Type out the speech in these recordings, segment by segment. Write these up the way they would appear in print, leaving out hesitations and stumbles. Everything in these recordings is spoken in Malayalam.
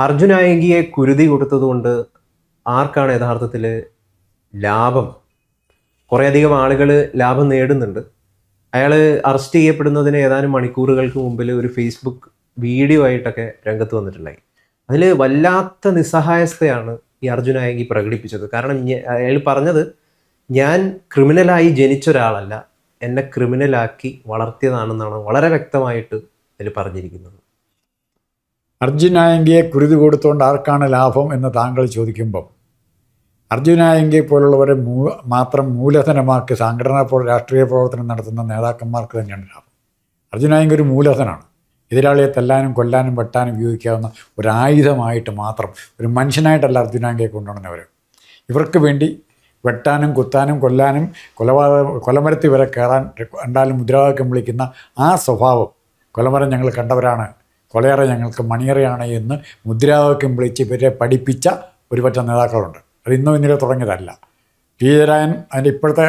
അർജുനായകിയെ കുരുതി കൊടുത്തതുകൊണ്ട് ആർക്കാണ് യഥാർത്ഥത്തിൽ ലാഭം? കുറേയധികം ആളുകൾ ലാഭം നേടുന്നുണ്ട്. അയാൾ അറസ്റ്റ് ചെയ്യപ്പെടുന്നതിന് ഏതാനും മണിക്കൂറുകൾക്ക് മുമ്പിൽ ഒരു ഫേസ്ബുക്ക് വീഡിയോ ആയിട്ടൊക്കെ രംഗത്ത് വന്നിട്ടുണ്ടായി. അതിൽ വല്ലാത്ത നിസ്സഹായസ്ഥയാണ് ഈ അർജുനായകി പ്രകടിപ്പിച്ചത്. കാരണം അയാൾ പറഞ്ഞത്, ഞാൻ ക്രിമിനലായി ജനിച്ച ഒരാളല്ല, എന്നെ ക്രിമിനലാക്കി വളർത്തിയതാണെന്നാണ് വളരെ വ്യക്തമായിട്ട് അതിൽ പറഞ്ഞിരിക്കുന്നത്. അർജുനായങ്കിയെ കുരുതി കൊടുത്തുകൊണ്ട് ആർക്കാണ് ലാഭം എന്ന് താങ്കൾ ചോദിക്കുമ്പം, അർജുനായങ്കിയെ പോലുള്ളവരെ മാത്രം മൂലധനമാക്കി രാഷ്ട്രീയ പ്രവർത്തനം നടത്തുന്ന നേതാക്കന്മാർക്ക് തന്നെയാണ് ലാഭം. അർജുനായങ്കി ഒരു മൂലധനമാണ്. എതിരാളിയെ തല്ലാനും കൊല്ലാനും വെട്ടാനും ഉപയോഗിക്കാവുന്ന ഒരായുധമായിട്ട് മാത്രം, ഒരു മനുഷ്യനായിട്ടല്ല അർജുനായങ്കിയെ കൊണ്ടുവന്നവർ. ഇവർക്ക് വേണ്ടി വെട്ടാനും കുത്താനും കൊല്ലാനും കൊലമരത്തിൽ വരെ കയറാൻ കണ്ടാലും മുദ്രാവാക്യം വിളിക്കുന്ന ആ സ്വഭാവം, കൊലമരം ഞങ്ങൾ കണ്ടവരാണ്, കൊലയറ ഞങ്ങൾക്ക് മണിയറയാണ് എന്ന് മുദ്രാവാക്യം വിളിച്ച് ഇവരെ പഠിപ്പിച്ച ഒരുപറ്റം നേതാക്കളുണ്ട്. അത് ഇന്നോ ഇന്നലെ തുടങ്ങിയതല്ല. പി ജയരാജൻ അതിൻ്റെ ഇപ്പോഴത്തെ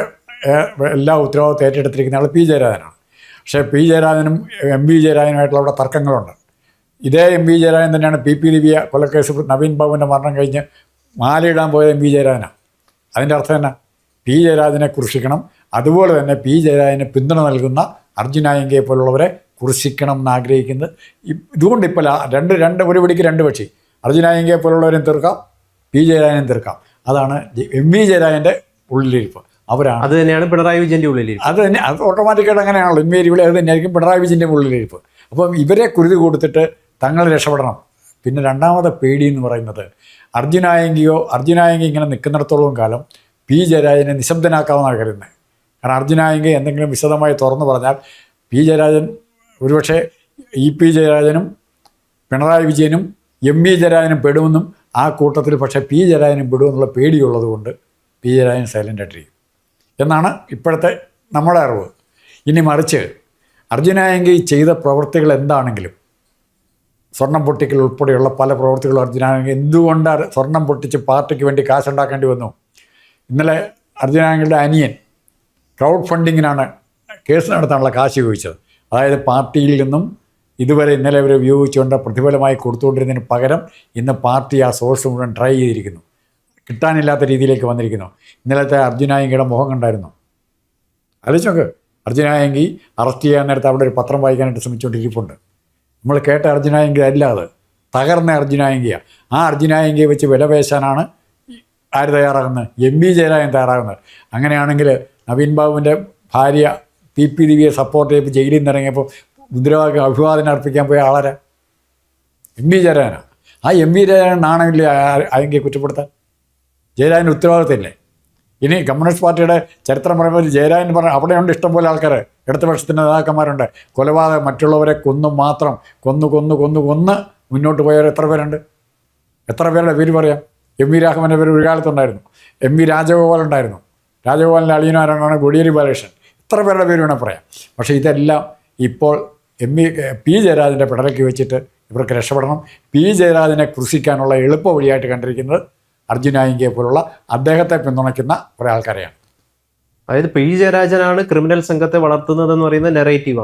എല്ലാ ഉത്തരവാദിത്വം ഏറ്റെടുത്തിരിക്കുന്ന ആൾ പി ജയരാജനാണ്. പക്ഷേ പി ജയരാജനും എം വി ജയരാജനുമായിട്ടുള്ള അവിടെ തർക്കങ്ങളുണ്ട്. ഇതേ എം വി ജയരാജൻ തന്നെയാണ് പി ദിവ്യ കൊലക്കേസ് നവീൻ ബാബുവിൻ്റെ മരണം കഴിഞ്ഞ് മാലയിടാൻ പോയത് എം വി ജയരാജനാണ്. അതിൻ്റെ അർത്ഥം തന്നെ പി ജയരാജനെ കുറിക്കണം. അതുപോലെ തന്നെ പി ജയരാജന് പിന്തുണ നൽകുന്ന അർജുനായങ്കിയെ പോലുള്ളവരെ കുറിക്കണം എന്നാഗ്രഹിക്കുന്നത്. ഇതുകൊണ്ട് ഇപ്പോൾ ഒരു പിടിക്ക് രണ്ട് പക്ഷി, അർജുനായങ്കിയെ പോലുള്ളവരെയും തീർക്കാം, പി ജയരാജനും തീർക്കാം. അതാണ് എം വി ജയരാജൻ്റെ ഉള്ളിലിരിപ്പ്. അവരാണ്. അത് തന്നെയാണ് പിണറായി വിജയൻ്റെ ഉള്ളിലിരിപ്പ്. അത് തന്നെ, അത് ഓട്ടോമാറ്റിക്കായിട്ട് അങ്ങനെയാണല്ലോ. എം വി എരിവിളി അത് തന്നെയായിരിക്കും പിണറായി വിജയൻ്റെ ഉള്ളിലിരിപ്പ്. അപ്പം ഇവരെ കുരുതി കൊടുത്തിട്ട് തങ്ങൾ രക്ഷപ്പെടണം. പിന്നെ രണ്ടാമത്തെ പേടി എന്ന് പറയുന്നത്, അർജുനായങ്കി ഇങ്ങനെ നിൽക്കുന്നിടത്തോളം കാലം പി ജയരാജനെ നിശബ്ദനാക്കാമെന്നാണ് കരുതുന്നത്. കാരണം അർജുനായങ്കി എന്തെങ്കിലും വിശദമായി തുറന്നു പറഞ്ഞാൽ പി ജയരാജൻ ഒരുപക്ഷെ പി ജയരാജനും പിണറായി വിജയനും എം വി ജയരാജനും പെടുമെന്നും ആ കൂട്ടത്തിൽ പക്ഷേ പി ജയരാജനും പെടുമെന്നുള്ള പേടിയുള്ളത് കൊണ്ട് പി ജയരാജൻ സൈലൻ്റായിട്ടിരിക്കും എന്നാണ് ഇപ്പോഴത്തെ നമ്മുടെ അറിവ്. ഇനി മറിച്ച് അർജുനായങ്കി ചെയ്ത പ്രവൃത്തികൾ എന്താണെങ്കിലും, സ്വർണം പൊട്ടിക്കൽ ഉൾപ്പെടെയുള്ള പല പ്രവൃത്തികളും അർജുനായങ്കി എന്തുകൊണ്ട് സ്വർണം പൊട്ടിച്ച് പാർട്ടിക്ക് വേണ്ടി കാശുണ്ടാക്കേണ്ടി വന്നു? ഇന്നലെ അർജുനായങ്കിയുടെ അനിയൻ ക്രൗഡ് ഫണ്ടിങ്ങിനാണ് കേസ് നടത്താനുള്ള കാശ് ഉപയോഗിച്ചത്. അതായത് പാർട്ടിയിൽ നിന്നും ഇതുവരെ ഇന്നലെ അവർ ഉപയോഗിച്ചുകൊണ്ട് പ്രതിഫലമായി കൊടുത്തുകൊണ്ടിരുന്നതിന് പകരം ഇന്ന് പാർട്ടി ആ സോഴ്സ് മുഴുവൻ ട്രൈ ചെയ്തിരിക്കുന്നു. കിട്ടാനില്ലാത്ത രീതിയിലേക്ക് വന്നിരിക്കുന്നു. ഇന്നലത്തെ അർജുനായങ്കിയുടെ മുഖം കണ്ടായിരുന്നു. ആലോചിച്ചോക്ക്, അർജുനായങ്കി അറസ്റ്റ് ചെയ്യാൻ നേരത്തെ അവിടെ ഒരു പത്രം വായിക്കാനായിട്ട് ശ്രമിച്ചുകൊണ്ടിരിപ്പുണ്ട്. നമ്മൾ കേട്ട അർജുനായങ്കി അല്ല, അത് തകർന്ന അർജുനായങ്കിയാണ്. ആ അർജുനായങ്കിയെ വെച്ച് വിലപേശാനാണ് ആര് തയ്യാറാകുന്നത്? എം വി ജയരാജൻ തയ്യാറാകുന്നത്. അങ്ങനെയാണെങ്കിൽ നവീൻ ബാബുവിൻ്റെ ഭാര്യ പി ദിവ്യയെ സപ്പോർട്ട് ചെയ്ത് ജയിലിൽ നിന്ന് ഇറങ്ങിയപ്പോൾ മുദ്രാവാക്യം അഭിവാദനം അർപ്പിക്കാൻ പോയ ആളാരാ? M V ജയരാജനാണ്. ആ എം വി ജയരാജൻ നാണമില്ലേ ആയെങ്കിൽ കുറ്റപ്പെടുത്താൻ? ജയരാജൻ്റെ ഉത്തരവാദിത്തമില്ലേ? ഇനി കമ്മ്യൂണിസ്റ്റ് പാർട്ടിയുടെ ചരിത്രം പറയുമ്പോൾ ജയരാജൻ പറഞ്ഞ അവിടെയുണ്ട് ഇഷ്ടംപോലെ ആൾക്കാർ, ഇടതുപക്ഷത്തിൻ്റെ നേതാക്കന്മാരുണ്ട്. കൊലപാതകം മറ്റുള്ളവരെ കൊന്ന് മുന്നോട്ട് പോയവർ എത്ര പേരുണ്ട്? എത്ര പേരുടെ പേര് പറയാം? എം വി രാഘവൻ്റെ പേര് ഒരു കാലത്തുണ്ടായിരുന്നു. എം വി രാജഗോപാൽ ഉണ്ടായിരുന്നു. രാജഗോപാലിൻ്റെ അളിയനാരാണ് കോടിയേരി ബാലകൃഷ്ണൻ. എത്ര പേരുടെ പേര് വേണം പറയാം. പക്ഷേ ഇതെല്ലാം ഇപ്പോൾ പി ജയരാജൻ്റെ പിടലയ്ക്ക് വെച്ചിട്ട് ഇവർക്ക് രക്ഷപ്പെടണം. പി ജയരാജനെ കൃഷിക്കാനുള്ള എളുപ്പ വഴിയായിട്ട് കണ്ടിരിക്കുന്നത് അർജുനായങ്കിയെ പോലുള്ള അദ്ദേഹത്തെ പിന്തുണയ്ക്കുന്ന കുറേ ആൾക്കാരെയാണ്. അതായത് പി ജയരാജനാണ് ക്രിമിനൽ സംഘത്തെ വളർത്തുന്നതെന്ന് പറയുന്ന നെറേറ്റീവ്.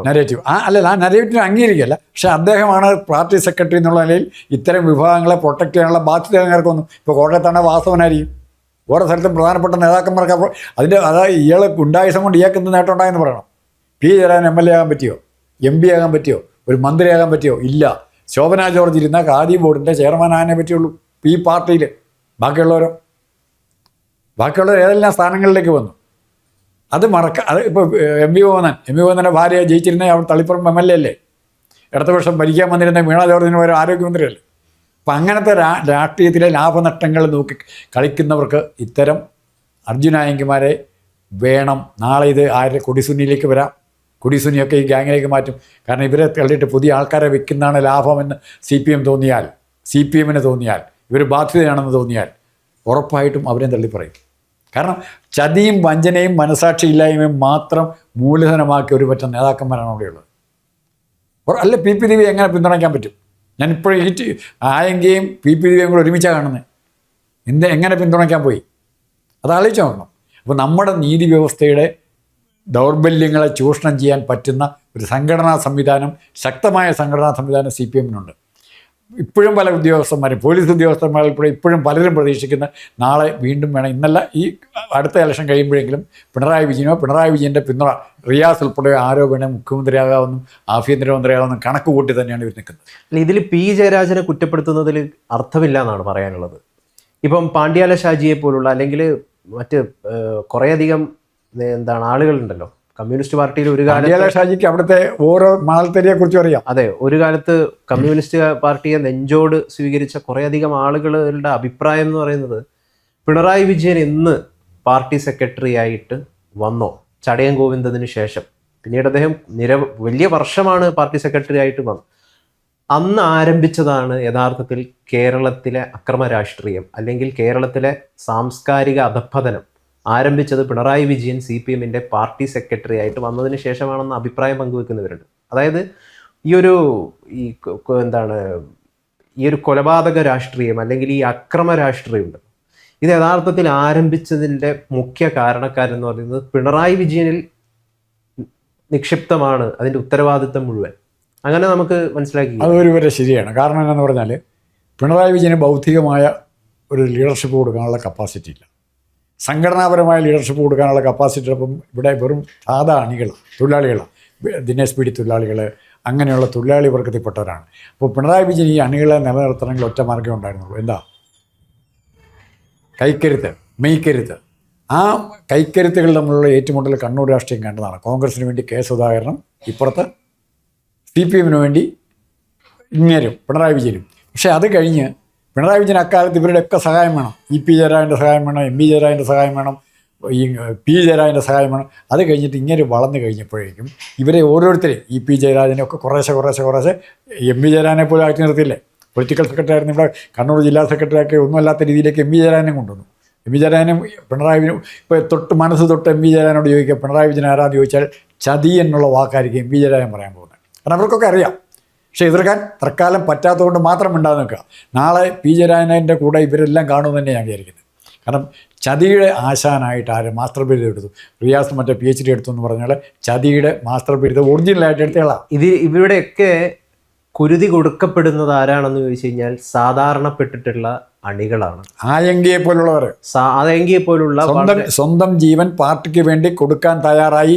ആ നെറേറ്റീവ് അംഗീകരിക്കുകയല്ല. പക്ഷേ അദ്ദേഹമാണ് പാർട്ടി സെക്രട്ടറി എന്നുള്ള നിലയിൽ ഇത്തരം വിഭാഗങ്ങളെ പ്രൊട്ടക്ട് ചെയ്യാനുള്ള ബാധ്യത അങ്ങേർക്കൊന്നും. ഇപ്പോൾ കോട്ടയത്താണ് വാസവനായിരിക്കും, ഓരോ സ്ഥലത്തും പ്രധാനപ്പെട്ട നേതാക്കന്മാർക്ക്. അപ്പോൾ അതായത് ഇയാൾ ഗുണ്ടായുസം കൊണ്ട് ഇയാൾക്ക് എന്ത് നേട്ടം ഉണ്ടായെന്ന് പറയണം. പി ജയരാജൻ MLA ആകാൻ പറ്റിയോ? MP ആകാൻ പറ്റിയോ? ഒരു മന്ത്രിയാകാൻ പറ്റിയോ? ഇല്ല. ശോഭന ജോർജ് ഇരുന്ന ഖാദി ബോർഡിൻ്റെ ചെയർമാൻ ആകാനേ പറ്റുള്ളൂ ഈ പാർട്ടിയിൽ. ബാക്കിയുള്ളവർ ഏതെല്ലാം സ്ഥാനങ്ങളിലേക്ക് വന്നു. അത് ഇപ്പോൾ എം വി ഗോവിന്ദൻ്റെ ഭാര്യ ജയിച്ചിരുന്ന അവിടെ തളിപ്പുറം MLA അല്ലേ? ഇടതുപക്ഷം ഭരിക്കാൻ വന്നിരുന്ന വീണ ജോർജിന് പകരം ആരോഗ്യമന്ത്രിയല്ലേ? അപ്പം അങ്ങനത്തെ രാഷ്ട്രീയത്തിലെ ലാഭനഷ്ടങ്ങൾ നോക്കി കളിക്കുന്നവർക്ക് ഇത്തരം അർജുനായങ്കിമാരെ വേണം. നാളെ ഇത് ആരുടെ കൊടിസുന്നിയിലേക്ക് വരാം. കൊടിസുന്നിയൊക്കെ ഈ ഗ്യാങ്ങിലേക്ക് മാറ്റും. കാരണം ഇവരെ തള്ളിയിട്ട് പുതിയ ആൾക്കാരെ വെക്കുന്നതാണ് ലാഭമെന്ന് CPM തോന്നിയാൽ, CPMന് തോന്നിയാൽ, ഇവർ ബാധ്യതയാണെന്ന് തോന്നിയാൽ ഉറപ്പായിട്ടും അവരെയും തള്ളിപ്പറയും. കാരണം ചതിയും വഞ്ചനയും മനസാക്ഷിയില്ലായ്മയും മാത്രം മൂലധനമാക്കിയ ഒരു പറ്റം നേതാക്കന്മാരാണ് അവിടെയുള്ളത്. അല്ല പി ദിവ്യ എങ്ങനെ പിന്തുണയ്ക്കാൻ പറ്റും? ഞാനിപ്പോൾ ആയെങ്കിലും പി ദിവ്യയും കൂടെ ഒരുമിച്ചാണ് കാണുന്നത്. എങ്ങനെ പിന്തുണയ്ക്കാൻ പോയി? അത് ആലോചിച്ച് നോക്കണം. അപ്പോൾ നമ്മുടെ നീതി വ്യവസ്ഥയുടെ ദൗർബല്യങ്ങളെ ചൂഷണം ചെയ്യാൻ പറ്റുന്ന ഒരു സംഘടനാ സംവിധാനം, ശക്തമായ സംഘടനാ സംവിധാനം CPMനുണ്ട്. ഇപ്പോഴും പല ഉദ്യോഗസ്ഥന്മാരും പോലീസ് ഉദ്യോഗസ്ഥന്മാരിൽ കൂടെ ഇപ്പോഴും പലരും പ്രതീക്ഷിക്കുന്ന നാളെ വീണ്ടും വേണം, ഇന്നല്ല ഈ അടുത്ത ഇലക്ഷൻ കഴിയുമ്പോഴെങ്കിലും പിണറായി വിജയൻ്റെ പിന്തുണ റിയാസ് ഉൾപ്പെടെ ആരോ വേണേൽ മുഖ്യമന്ത്രിയാകാമെന്നും ആഭ്യന്തരമന്ത്രിയാകാമെന്നും കണക്ക് കൂട്ടി തന്നെയാണ് ഇവർ നിൽക്കുന്നത്. അല്ല, ഇതിൽ പി ജയരാജനെ കുറ്റപ്പെടുത്തുന്നതിൽ അർത്ഥമില്ല എന്നാണ് പറയാനുള്ളത്. ഇപ്പം പാണ്ഡ്യാല ഷാജിയെ പോലുള്ള അല്ലെങ്കിൽ മറ്റ് കുറേയധികം ആളുകളുണ്ടല്ലോ കമ്മ്യൂണിസ്റ്റ് പാർട്ടിയിൽ ഒരു കാലത്ത്. ഷാജിക്ക് അവിടുത്തെ ഓരോ മാൾത്തരിയെ കുറിച്ചും അറിയാം. അതെ, ഒരു കാലത്ത് കമ്മ്യൂണിസ്റ്റ് പാർട്ടിയെ നെഞ്ചോട് സ്വീകരിച്ച കുറേയധികം ആളുകളുടെ അഭിപ്രായം എന്ന് പറയുന്നത് പിണറായി വിജയൻ എന്ന് പാർട്ടി സെക്രട്ടറി ആയിട്ട് വന്നോ ചടയം ഗോവിന്ദന് ശേഷം, പിന്നീട് അദ്ദേഹം വലിയ വർഷമാണ് പാർട്ടി സെക്രട്ടറി ആയിട്ട് വന്നു, അന്ന് ആരംഭിച്ചതാണ് യഥാർത്ഥത്തിൽ കേരളത്തിലെ അക്രമ രാഷ്ട്രീയം അല്ലെങ്കിൽ കേരളത്തിലെ സാംസ്കാരിക അധപ്പതനം ആരംഭിച്ചത് പിണറായി വിജയൻ CPMന്റെ പാർട്ടി സെക്രട്ടറി ആയിട്ട് വന്നതിന് ശേഷമാണെന്ന് അഭിപ്രായം പങ്കുവെക്കുന്നവരുണ്ട്. അതായത് ഈ ഒരു കൊലപാതക രാഷ്ട്രീയം അല്ലെങ്കിൽ ഈ അക്രമ രാഷ്ട്രീയമുണ്ട്, ഇത് യഥാർത്ഥത്തിൽ ആരംഭിച്ചതിൻ്റെ മുഖ്യ കാരണക്കാരെന്ന് പറയുന്നത് പിണറായി വിജയനിൽ നിക്ഷിപ്തമാണ് അതിൻ്റെ ഉത്തരവാദിത്തം മുഴുവൻ. അങ്ങനെ നമുക്ക് മനസ്സിലാക്കി. അതൊരു വരെ ശരിയാണ്. കാരണം എന്താണെന്ന് പറഞ്ഞാൽ പിണറായി വിജയന് ബൗദ്ധികമായ ഒരു ലീഡർഷിപ്പ് കൊടുക്കാനുള്ള കപ്പാസിറ്റി ഇല്ല, സംഘടനാപരമായ ലീഡർഷിപ്പ് കൊടുക്കാനുള്ള കപ്പാസിറ്റി. അപ്പം ഇവിടെ വെറും സാധാ തൊഴിലാളികളാണ്, ദിനേശ് പീഡി തൊഴിലാളികൾ, അങ്ങനെയുള്ള തൊഴിലാളി വർഗത്തിൽപ്പെട്ടവരാണ്. അപ്പോൾ പിണറായി വിജയൻ ഈ അണികളെ നിലനിർത്തണമെങ്കിൽ ഒറ്റ മാർഗ്ഗം ഉണ്ടായിരുന്നുള്ളൂ, എന്താ? കൈക്കരുത്ത്, മെയ്ക്കരുത്ത്. ആ കൈക്കരുത്തുകൾ തമ്മിലുള്ള ഏറ്റുമുട്ടൽ കണ്ണൂർ രാഷ്ട്രീയം കണ്ടതാണ്. കോൺഗ്രസിന് വേണ്ടി കെ സുധാകരനും, ഇപ്പുറത്ത് CPMന് വേണ്ടി ഇങ്ങേരും പിണറായി വിജയനും. പക്ഷേ അത് കഴിഞ്ഞ് പിണറായി വിജയൻ അക്കാലത്ത് ഇവരുടെയൊക്കെ സഹായം വേണം. EP ജയരാജൻ്റെ സഹായം വേണം, MV ജയരാജൻ്റെ സഹായം വേണം, ഈ P ജയരാജൻ്റെ സഹായം വേണം. അത് കഴിഞ്ഞിട്ട് ഇങ്ങനെ വളർന്നു കഴിഞ്ഞപ്പോഴേക്കും ഇവരെ ഓരോരുത്തരെയും EP ജയരാജനെയൊക്കെ കുറേശ്ശെ MV ജയരാജനെ പോലും ആക്കി നിർത്തിയില്ലേ. പൊളിറ്റിക്കൽ സെക്രട്ടറി ആയിരുന്നു, ഇവിടെ കണ്ണൂർ ജില്ലാ സെക്രട്ടറി ആക്കി ഒന്നുമല്ലാത്ത രീതിയിലേക്ക് MV ജയരാജനെ കൊണ്ടുവന്നു. MV ജയരാജനും പിണറായി വിജയനും ഇപ്പോൾ മനസ്സ് തൊട്ട് MV ജയരാജനോട് ചോദിക്കുക പിണറായി വിജയൻ ആരാന്ന് ചോദിച്ചാൽ ചതി എന്നുള്ള വാക്കായിരിക്കും MV ജയരാജൻ പറയാൻ പോകുന്നത്. കാരണം അവർക്കൊക്കെ അറിയാം. പക്ഷേ എതിർക്കാൻ തൽക്കാലം പറ്റാത്തതുകൊണ്ട് മാത്രം ഉണ്ടാകും നിൽക്കുക. നാളെ P ജയരാജൻ്റെ കൂടെ ഇവരെല്ലാം കാണുമെന്ന് തന്നെ ഞാൻ വിചാരിക്കുന്നത്. കാരണം ചതിയുടെ ആശാനായിട്ട് ആരും മാസ്റ്റർ ബിരുദം എടുത്തു, റിയാസ് മറ്റേ PhD എടുത്തു എന്ന് പറഞ്ഞാൽ ചതിയുടെ മാസ്റ്റർ ബിരുദം ഒറിജിനലായിട്ട് എടുത്തയാളാണ്. ഇവിടെയൊക്കെ കുരുതി കൊടുക്കപ്പെടുന്നത് ആരാണെന്ന് ചോദിച്ചു കഴിഞ്ഞാൽ സാധാരണപ്പെട്ടിട്ടുള്ള അണികളാണ്. ആയങ്കിയെ പോലുള്ളവർ, ആയങ്കിയെ പോലുള്ള സ്വന്തം ജീവൻ പാർട്ടിക്ക് വേണ്ടി കൊടുക്കാൻ തയ്യാറായി.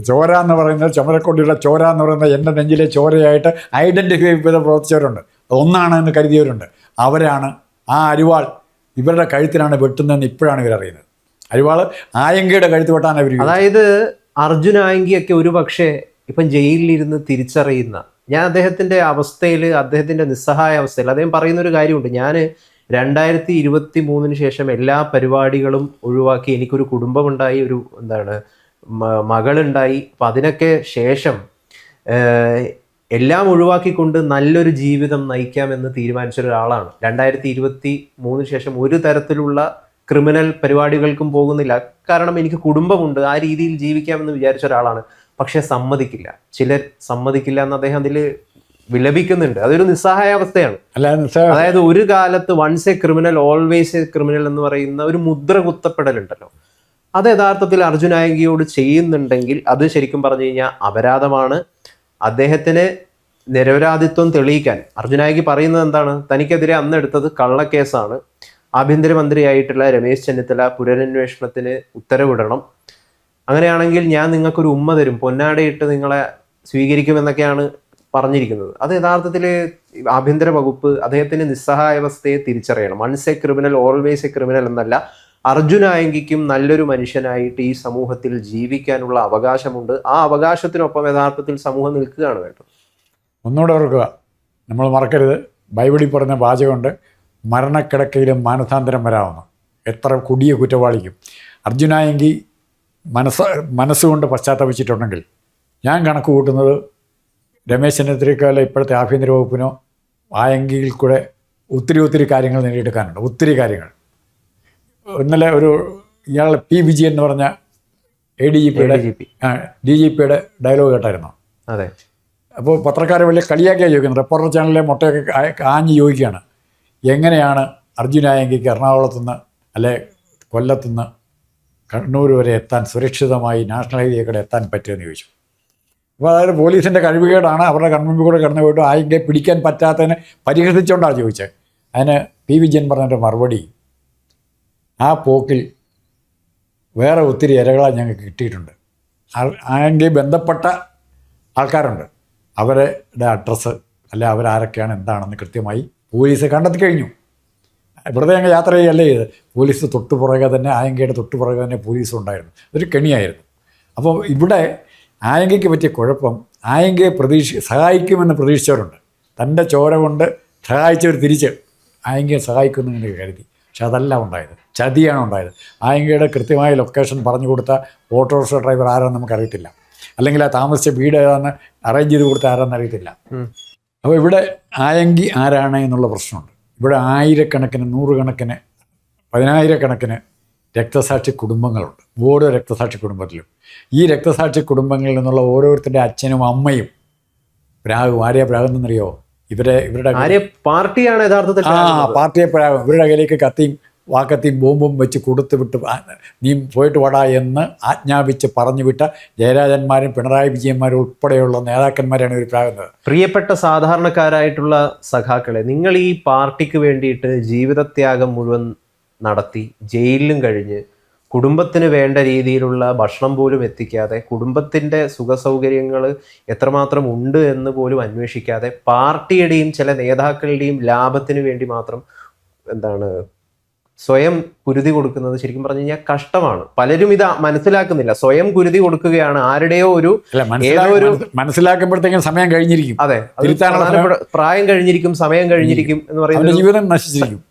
ചോര എന്ന് പറയുന്നത്, ചുമരക്കൊണ്ടിയുള്ള ചോര എന്ന് പറയുന്നത് എൻ്റെ നെഞ്ചിലെ ചോരയായിട്ട് ഐഡൻറ്റിഫൈ ചെയ്ത് പ്രവർത്തിച്ചവരുണ്ട്, ഒന്നാണ് എന്ന് കരുതിയവരുണ്ട്. അവരാണ് ആ അരിവാൾ ഇവരുടെ കഴുത്തിലാണ് വെട്ടുന്നതെന്ന് ഇപ്പോഴാണ് ഇവരറിയുന്നത്. അരിവാൾ ആയങ്കിയുടെ കഴുത്ത് വെട്ടാൻ അവർ. അതായത് അർജുൻ ആയങ്കിയൊക്കെ ഒരു പക്ഷേ ഇപ്പം ജയിലിലിരുന്ന് തിരിച്ചറിയുന്ന, ഞാൻ അദ്ദേഹത്തിൻ്റെ അവസ്ഥയിൽ, അദ്ദേഹത്തിൻ്റെ നിസ്സഹായ അവസ്ഥയിൽ അദ്ദേഹം പറയുന്നൊരു കാര്യമുണ്ട്. ഞാൻ 2023 ശേഷം എല്ലാ പരിപാടികളും ഒഴിവാക്കി, എനിക്കൊരു കുടുംബമുണ്ടായി, ഒരു മകളുണ്ടായി. അപ്പം അതിനൊക്കെ ശേഷം എല്ലാം ഒഴിവാക്കിക്കൊണ്ട് നല്ലൊരു ജീവിതം നയിക്കാമെന്ന് തീരുമാനിച്ച ഒരാളാണ്. 2023 ശേഷം ഒരു തരത്തിലുള്ള ക്രിമിനൽ പരിപാടികൾക്കും പോകുന്നില്ല, കാരണം എനിക്ക് കുടുംബമുണ്ട്, ആ രീതിയിൽ ജീവിക്കാമെന്ന് വിചാരിച്ച ഒരാളാണ്. പക്ഷെ സമ്മതിക്കില്ല, ചിലർ സമ്മതിക്കില്ല എന്ന് അദ്ദേഹം അതിൽ വിലപിക്കുന്നുണ്ട്. അതൊരു നിസ്സഹായാവസ്ഥയാണ്. അതായത് ഒരു കാലത്ത് once a criminal always a criminal എന്ന് പറയുന്ന ഒരു മുദ്ര കുത്തപ്പെടലുണ്ടല്ലോ, അത് യഥാർത്ഥത്തിൽ അർജുൻ ആയങ്കിയോട് ചെയ്യുന്നുണ്ടെങ്കിൽ അത് ശരിക്കും പറഞ്ഞു കഴിഞ്ഞാൽ അപരാധമാണ്. അദ്ദേഹത്തിന് നിരപരാധിത്വം തെളിയിക്കാൻ അർജുൻ ആയങ്കി പറയുന്നത് എന്താണ്? തനിക്കെതിരെ അന്ന് എടുത്തത് കള്ളക്കേസാണ്, ആഭ്യന്തരമന്ത്രിയായിട്ടുള്ള രമേശ് ചെന്നിത്തല പുനരന്വേഷണത്തിന് ഉത്തരവിടണം, അങ്ങനെയാണെങ്കിൽ ഞാൻ നിങ്ങൾക്കൊരു ഉമ്മ തരും, പൊന്നാടയിട്ട് നിങ്ങളെ സ്വീകരിക്കുമെന്നൊക്കെയാണ് പറഞ്ഞിരിക്കുന്നത്. അത് യഥാർത്ഥത്തിൽ ആഭ്യന്തര വകുപ്പ് അദ്ദേഹത്തിന് നിസ്സഹായാവസ്ഥയെ തിരിച്ചറിയണം. Once a criminal always a criminal എന്നല്ല, അർജുൻ ആയങ്കിക്കും നല്ലൊരു മനുഷ്യനായിട്ട് ഈ സമൂഹത്തിൽ ജീവിക്കാനുള്ള അവകാശമുണ്ട്. ആ അവകാശത്തിനൊപ്പം യഥാർത്ഥത്തിൽ സമൂഹം നിൽക്കുകയാണ് വേണ്ടത്. ഒന്നുകൂടെ ഓർക്കുക, നമ്മൾ മറക്കരുത്, ബൈബിളിൽ പറഞ്ഞ വാചകമുണ്ട്, മരണക്കിടക്കയിലും മാനസാന്തരം വരാവുന്നു. എത്ര കൊടിയ കുറ്റവാളിക്കും. അർജുൻ ആയങ്കി മനസ്സുകൊണ്ട് പശ്ചാത്തപിച്ചിട്ടുണ്ടെങ്കിൽ ഞാൻ കണക്ക് കൂട്ടുന്നത് രമേശ് ചെന്നിത്തലയ്ക്കല്ല ഇപ്പോഴത്തെ ആഭ്യന്തര വകുപ്പിനോ ആയങ്കിയിൽ കൂടെ ഒത്തിരി കാര്യങ്ങൾ നേടിയെടുക്കാനുണ്ട്, ഒത്തിരി കാര്യങ്ങൾ. ഇന്നലെ ഇയാൾ P വിജയൻ എന്ന് പറഞ്ഞ DGPയുടെ ഡയലോഗ് കേട്ടായിരുന്നു. അതെ. അപ്പോൾ പത്രക്കാരെ വലിയ കളിയാക്കിയാണ് ചോദിക്കുന്നത്. റിപ്പോർട്ടർ ചാനലിലെ മുട്ടയൊക്കെ ആഞ്ഞ് ചോദിക്കുകയാണ്, എങ്ങനെയാണ് അർജുൻ ആയങ്കിക്ക് എറണാകുളത്തുനിന്ന് അല്ലെ കൊല്ലത്തുനിന്ന് കണ്ണൂർ വരെ എത്താൻ സുരക്ഷിതമായി നാഷണൽ ഹൈവേ കൂടെ എത്താൻ പറ്റുമെന്ന് ചോദിച്ചു. അപ്പോൾ അതായത് പോലീസിൻ്റെ കഴിവുകേടാണ് അവരുടെ കൺമുമ്പിൽ കൂടെ കടന്നു പോയിട്ട് ആയിക്കെ പിടിക്കാൻ പറ്റാത്തതിന് പരിഹസിച്ചുകൊണ്ടാണ് ചോദിച്ചത്. അതിന് പി വിജയൻ പറഞ്ഞിട്ട് മറുപടി, ആ പോക്കിൽ വേറെ ഒത്തിരി ഇരകളെ ഞങ്ങൾക്ക് കിട്ടിയിട്ടുണ്ട്. ആയെങ്കിൽ ബന്ധപ്പെട്ട ആൾക്കാരുണ്ട്, അവരുടെ അഡ്രസ്സ് അല്ലെ അവരാരൊക്കെയാണ് എന്താണെന്ന് കൃത്യമായി പോലീസ് കണ്ടെത്തി കഴിഞ്ഞു. വെറുതെ ഞങ്ങൾ യാത്ര ചെയ്യല്ലേ ചെയ്ത്, പോലീസ് തൊട്ടുപുറകെ തന്നെ, ആയങ്കയുടെ തൊട്ടുപുറകെ തന്നെ പോലീസും ഉണ്ടായിരുന്നു. അതൊരു കെണിയായിരുന്നു. അപ്പോൾ ഇവിടെ ആയങ്കയ്ക്ക് പറ്റിയ കുഴപ്പം, ആയങ്കയെ സഹായിക്കുമെന്ന് പ്രതീക്ഷിച്ചവരുണ്ട്. തൻ്റെ ചോര കൊണ്ട് സഹായിച്ചവർ തിരിച്ച് ആയങ്കയെ സഹായിക്കുമെന്ന് കരുതി. പക്ഷെ അതല്ല ഉണ്ടായത്, ചതിയാണ് ഉണ്ടായത്. ആയങ്കയുടെ കൃത്യമായ ലൊക്കേഷൻ പറഞ്ഞു കൊടുത്ത ഓട്ടോറിക്ഷ ഡ്രൈവർ ആരാന്ന് നമുക്കറിയത്തില്ല, അല്ലെങ്കിൽ ആ താമസിച്ച വീട് ഏതാണെന്ന് അറേഞ്ച് ചെയ്ത് കൊടുത്ത ആരാന്ന് അറിയത്തില്ല. അപ്പോൾ ഇവിടെ ആയങ്കി ആരാണ് എന്നുള്ള പ്രശ്നമുണ്ട്. ഇവിടെ ആയിരക്കണക്കിന്, നൂറുകണക്കിന്, പതിനായിരക്കണക്കിന് രക്തസാക്ഷി കുടുംബങ്ങളുണ്ട്. ഓരോ രക്തസാക്ഷി കുടുംബത്തിലും ഈ രക്തസാക്ഷി കുടുംബങ്ങളിൽ നിന്നുള്ള ഓരോരുത്തരുടെ അച്ഛനും അമ്മയും ആരെയാ പ്രാകുന്നറിയോ? ഇവരുടെ പാർട്ടിയാണ് യഥാർത്ഥത്തിൽ. പാർട്ടിയെ പ്രാകും. ഇവരുടെ കയ്യിലേക്ക് കത്തിയും വാക്കത്തിയും ബോംബും വെച്ച് കൊടുത്തു വിട്ട് നീ പോയിട്ട് വാടാ എന്ന് ആജ്ഞാപിച്ച് പറഞ്ഞു വിട്ട ജയരാജന്മാരും പിണറായി വിജയന്മാരും ഉൾപ്പെടെയുള്ള നേതാക്കന്മാരാണ് ഇവർ പ്രാകുന്നത്. പ്രിയപ്പെട്ട സാധാരണക്കാരായിട്ടുള്ള സഖാക്കളെ, നിങ്ങൾ ഈ പാർട്ടിക്ക് വേണ്ടിയിട്ട് ജീവിതത്യാഗം മുഴുവൻ നടത്തി ജയിലിലും കഴിഞ്ഞ് കുടുംബത്തിന് വേണ്ട രീതിയിലുള്ള ഭക്ഷണം പോലും എത്തിക്കാതെ, കുടുംബത്തിൻ്റെ സുഖസൗകര്യങ്ങൾ എത്രമാത്രം ഉണ്ട് എന്ന് പോലും അന്വേഷിക്കാതെ, പാർട്ടിയുടെയും ചില നേതാക്കളുടെയും ലാഭത്തിന് വേണ്ടി മാത്രം സ്വയം കുരുതി കൊടുക്കുന്നത് ശരിക്കും പറഞ്ഞു കഴിഞ്ഞാൽ കഷ്ടമാണ്. പലരും ഇത് മനസ്സിലാക്കുന്നില്ല. സ്വയം കുരുതി കൊടുക്കുകയാണ്. ആരുടെയോ ഒരു മനസ്സിലാക്കുമ്പോഴത്തേക്കും സമയം കഴിഞ്ഞിരിക്കും. അതെ, പ്രായം കഴിഞ്ഞിരിക്കും, സമയം കഴിഞ്ഞിരിക്കും എന്ന് പറയുന്നത് ജീവിതം നശിച്ചിരിക്കും.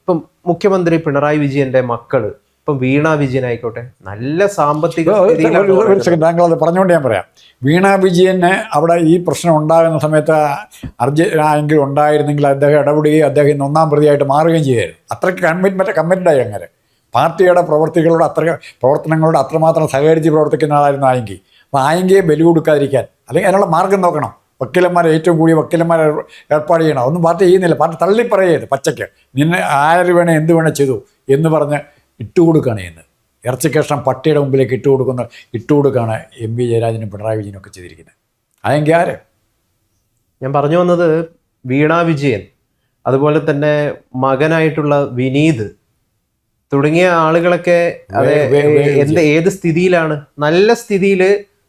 ഇപ്പം മുഖ്യമന്ത്രി പിണറായി വിജയന്റെ മക്കള്, ഇപ്പം വീണ വിജയൻ ആയിക്കോട്ടെ, നല്ല സാമ്പത്തിക താങ്കളത് പറഞ്ഞുകൊണ്ട് ഞാൻ പറയാം. വീണ വിജയന് അവിടെ ഈ പ്രശ്നം ഉണ്ടാകുന്ന സമയത്ത് അർജുനായെങ്കിൽ ഉണ്ടായിരുന്നെങ്കിൽ അദ്ദേഹം ഇടപെടുകയും അദ്ദേഹം ഇന്ന് ഒന്നാം പ്രതിയായിട്ട് മാറുകയും ചെയ്യുമായിരുന്നു. അത്രയ്ക്ക് കമ്മിറ്റഡായി അങ്ങനെ പാർട്ടിയുടെ പ്രവർത്തനങ്ങളോട് അത്രമാത്രം സഹകരിച്ച് പ്രവർത്തിക്കുന്ന ആളായിരുന്നു ആയെങ്കിൽ. അപ്പോൾ ആയെങ്കിയെ ബലി കൊടുക്കാതിരിക്കാൻ, അല്ലെങ്കിൽ അതിനുള്ള മാർഗം നോക്കണം. വക്കീലന്മാരെ, ഏറ്റവും കൂടിയ വക്കീലന്മാരെ ഏർപ്പാട് ചെയ്യണം. ഒന്നും പാർട്ടി ചെയ്യുന്നില്ല. പാർട്ടി തള്ളിപ്പറയരുത്. പച്ചയ്ക്ക് നിന്നെ ആര് വേണേ എന്ത് വേണേ ചെയ്തു എന്ന് പറഞ്ഞ് ഇട്ടുകൊടുക്കുകയാണ് ചെയ്യുന്നത്. ഇറച്ചിക്കഷ്ണം പട്ടിയുടെ മുമ്പിലേക്ക് ഇട്ടുകൊടുക്കുകയാണ് എം വി ജയരാജനും പിണറായി വിജയനും ഒക്കെ ചെയ്തിരിക്കുന്നത്. അതെങ്കിൽ ആര്? ഞാൻ പറഞ്ഞു വന്നത് വീണ വിജയൻ, അതുപോലെ തന്നെ മകനായിട്ടുള്ള വിനീത് തുടങ്ങിയ ആളുകളൊക്കെ ഏത് സ്ഥിതിയിലാണ്? നല്ല സ്ഥിതിയിൽ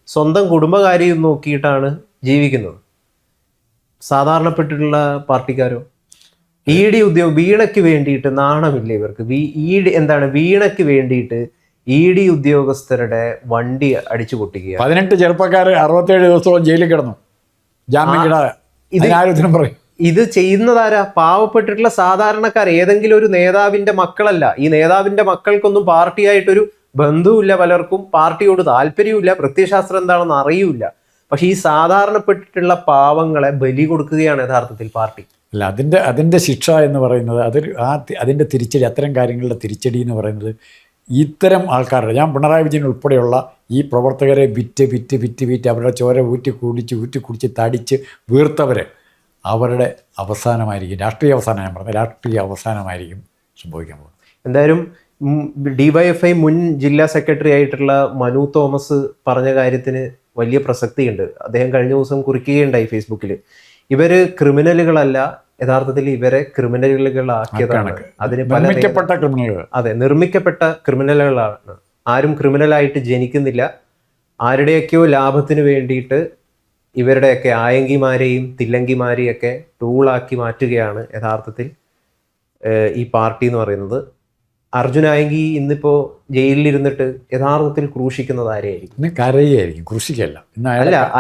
സ്വന്തം കുടുംബകാര്യം നോക്കിയിട്ടാണ് ജീവിക്കുന്നത്. സാധാരണപ്പെട്ടിട്ടുള്ള പാർട്ടിക്കാരോ ED ഉദ്യോഗം, വീണയ്ക്ക് വേണ്ടിയിട്ട് നാണമില്ല ഇവർക്ക്. വീണയ്ക്ക് വേണ്ടിയിട്ട് ED ഉദ്യോഗസ്ഥരുടെ വണ്ടി അടിച്ചു പൊട്ടിക്കുക. 18 ചെറുപ്പക്കാർ 67 ദിവസത്തോളം ജയിലിൽ കിടന്നു, ജാമ്യം കിടാതെ. ഇത് ചെയ്യുന്നതാരാ? പാവപ്പെട്ടിട്ടുള്ള സാധാരണക്കാർ. ഏതെങ്കിലും ഒരു നേതാവിന്റെ മക്കളല്ല. ഈ നേതാവിന്റെ മക്കൾക്കൊന്നും പാർട്ടിയായിട്ടൊരു ബന്ധവുമില്ല, പലർക്കും പാർട്ടിയോട് താല്പര്യമില്ല, പ്രത്യയശാസ്ത്രം എന്താണെന്ന് അറിയില്ല. പക്ഷെ ഈ സാധാരണപ്പെട്ടിട്ടുള്ള പാവങ്ങളെ ബലി കൊടുക്കുകയാണ് യഥാർത്ഥത്തിൽ പാർട്ടി. അല്ല, അതിൻ്റെ ശിക്ഷ എന്ന് പറയുന്നത് അതിൻ്റെ തിരിച്ചടി, അത്തരം കാര്യങ്ങളുടെ തിരിച്ചടി എന്ന് പറയുന്നത് ഇത്തരം ആൾക്കാരുടെ, ഞാൻ പിണറായി വിജയൻ ഉൾപ്പെടെയുള്ള ഈ പ്രവർത്തകരെ വിറ്റ് അവരുടെ ചോര ഊറ്റി കുടിച്ച് തടിച്ച് വീർത്തവരെ അവരുടെ അവസാനമായിരിക്കും, രാഷ്ട്രീയ അവസാനമായിരിക്കും സംഭവിക്കാൻ പോകുന്നത്. എന്തായാലും DYFI മുൻ ജില്ലാ സെക്രട്ടറി ആയിട്ടുള്ള മനു തോമസ് പറഞ്ഞ കാര്യത്തിന് വലിയ പ്രസക്തിയുണ്ട്. അദ്ദേഹം കഴിഞ്ഞ ദിവസം കുറിക്കുകയുണ്ടായി ഫേസ്ബുക്കിൽ. ഇവര് ക്രിമിനലുകളല്ല, യഥാർത്ഥത്തിൽ ഇവരെ ക്രിമിനലുകളാക്കിയതാണ്. അതിന് നിർമ്മിക്കപ്പെട്ട ക്രിമിനലുകളാണ്. ആരും ക്രിമിനലായിട്ട് ജനിക്കുന്നില്ല. ആരുടെയൊക്കെയോ ലാഭത്തിന് വേണ്ടിയിട്ട് ഇവരുടെയൊക്കെ ആയങ്കിമാരെയും തില്ലങ്കിമാരെയൊക്കെ ടൂളാക്കി മാറ്റുകയാണ് യഥാർത്ഥത്തിൽ ഈ പാർട്ടി എന്ന് പറയുന്നത്. അർജുൻ ആയങ്കി ഇന്നിപ്പോ ജയിലിലിരുന്നിട്ട് യഥാർത്ഥത്തിൽ ക്രൂശിക്കുന്നത് ആരെയായിരിക്കും? കരയായിരിക്കും, ക്രൂശിക്കല്ല.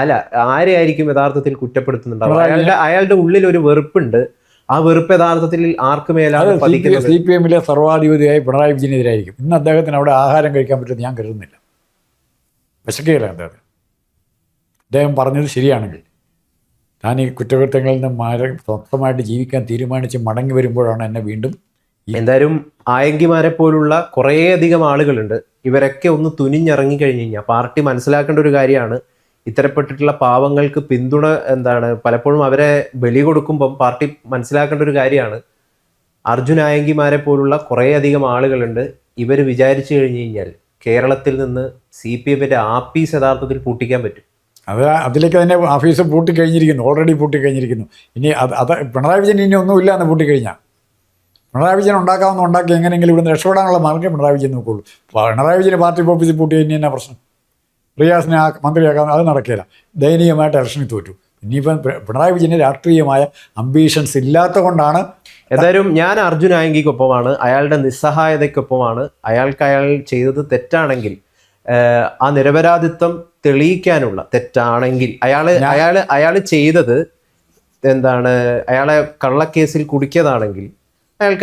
അല്ല ആരെയായിരിക്കും യഥാർത്ഥത്തിൽ കുറ്റപ്പെടുത്തുന്നുണ്ടാവും? അയാളുടെ ഉള്ളിൽ ഒരു വെറുപ്പുണ്ട്. ആ വെറുപ്പ് യഥാർത്ഥത്തിൽ ആർക്ക് മേലാണ് പതിക്കുന്നത്? CPM-ലെ സർവാധിപതിയായി പിണറായി വിജയനെതിരായിരിക്കും. ഇന്ന് അദ്ദേഹത്തിന് അവിടെ ആഹാരം കഴിക്കാൻ പറ്റുമെന്ന് ഞാൻ കരുതുന്നില്ല. വിശക്കുകയില്ല അദ്ദേഹം പറഞ്ഞത് ശരിയാണെങ്കിൽ. താൻ ഈ കുറ്റകൃത്യങ്ങളിൽ നിന്ന് സ്വന്തമായിട്ട് ജീവിക്കാൻ തീരുമാനിച്ച് മടങ്ങി വരുമ്പോഴാണ് എന്നെ വീണ്ടും. എന്തായാലും ആയങ്കിമാരെ പോലുള്ള കുറേയധികം ആളുകളുണ്ട്. ഇവരൊക്കെ ഒന്ന് തുനിഞ്ഞിറങ്ങി കഴിഞ്ഞ് കഴിഞ്ഞാൽ പാർട്ടി മനസ്സിലാക്കേണ്ട ഒരു കാര്യമാണ്, ഇത്തരപ്പെട്ടിട്ടുള്ള പാവങ്ങൾക്ക് പിന്തുണ പലപ്പോഴും അവരെ ബലി കൊടുക്കുമ്പം പാർട്ടി മനസ്സിലാക്കേണ്ട ഒരു കാര്യമാണ്, അർജുൻ ആയങ്കിമാരെ പോലുള്ള കുറേയധികം ആളുകളുണ്ട്. ഇവർ വിചാരിച്ചു കഴിഞ്ഞ് കഴിഞ്ഞാൽ കേരളത്തിൽ നിന്ന് CPM-ന്റെ ആപ്പീസ് യഥാർത്ഥത്തിൽ പൂട്ടിക്കാൻ പറ്റും. അതിലേക്ക് തന്നെ ഓഫീസ് പൂട്ടിക്കഴിഞ്ഞിരിക്കുന്നു, ഓൾറെഡി പൂട്ടിക്കഴിഞ്ഞിരിക്കുന്നു. ഇനി അത് പിണറായി വിജയൻ ഇനി ഒന്നുമില്ല എന്ന് പൂട്ടിക്കഴിഞ്ഞാൽ പിണറായി വിജയൻ ഉണ്ടാക്കി എങ്ങനെയെങ്കിലും ഇവിടുന്ന് രക്ഷപ്പെടാനുള്ള മാർഗ്ഗം പിണറായി വിജയൻ നോക്കുള്ളൂ. പിണറായി വിജയൻ പാർട്ടി ഓഫീസിൽ പൂട്ടി കഴിഞ്ഞ് തന്നെ പ്രശ്നം. റിയാസിനെ മന്ത്രിയാക്കാൻ അത് നടക്കില്ല. ദയനീയമായിട്ട് ഇലക്ഷനിൽ തോറ്റു. ഇനിയിപ്പം പിണറായി വിജയന് രാഷ്ട്രീയമായ അംബീഷൻസ് ഇല്ലാത്ത കൊണ്ടാണ്. ഏതായാലും ഞാൻ അർജുൻ ആയങ്കിക്കൊപ്പമാണ്, അയാളുടെ നിസ്സഹായതയ്ക്കൊപ്പമാണ്. അയാൾ ചെയ്തത് തെറ്റാണെങ്കിൽ ആ നിരപരാധിത്വം തെളിയിക്കാനുള്ള തെറ്റാണെങ്കിൽ അയാൾ ചെയ്തത് എന്താണ്, അയാളെ കള്ളക്കേസിൽ കുടുക്കിയതാണെങ്കിൽ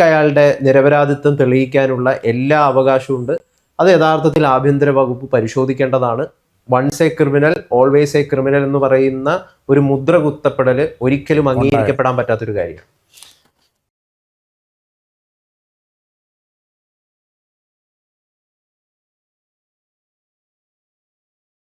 അയാളുടെ നിരപരാധിത്വം തെളിയിക്കാനുള്ള എല്ലാ അവകാശവും ഉണ്ട്. അത് യഥാർത്ഥത്തിൽ ആഭ്യന്തര വകുപ്പ് പരിശോധിക്കേണ്ടതാണ്. Once a criminal always a criminal എന്ന് പറയുന്ന ഒരു മുദ്ര കുത്തപ്പെടൽ ഒരിക്കലും അംഗീകരിക്കപ്പെടാൻ പറ്റാത്തൊരു കാര്യം.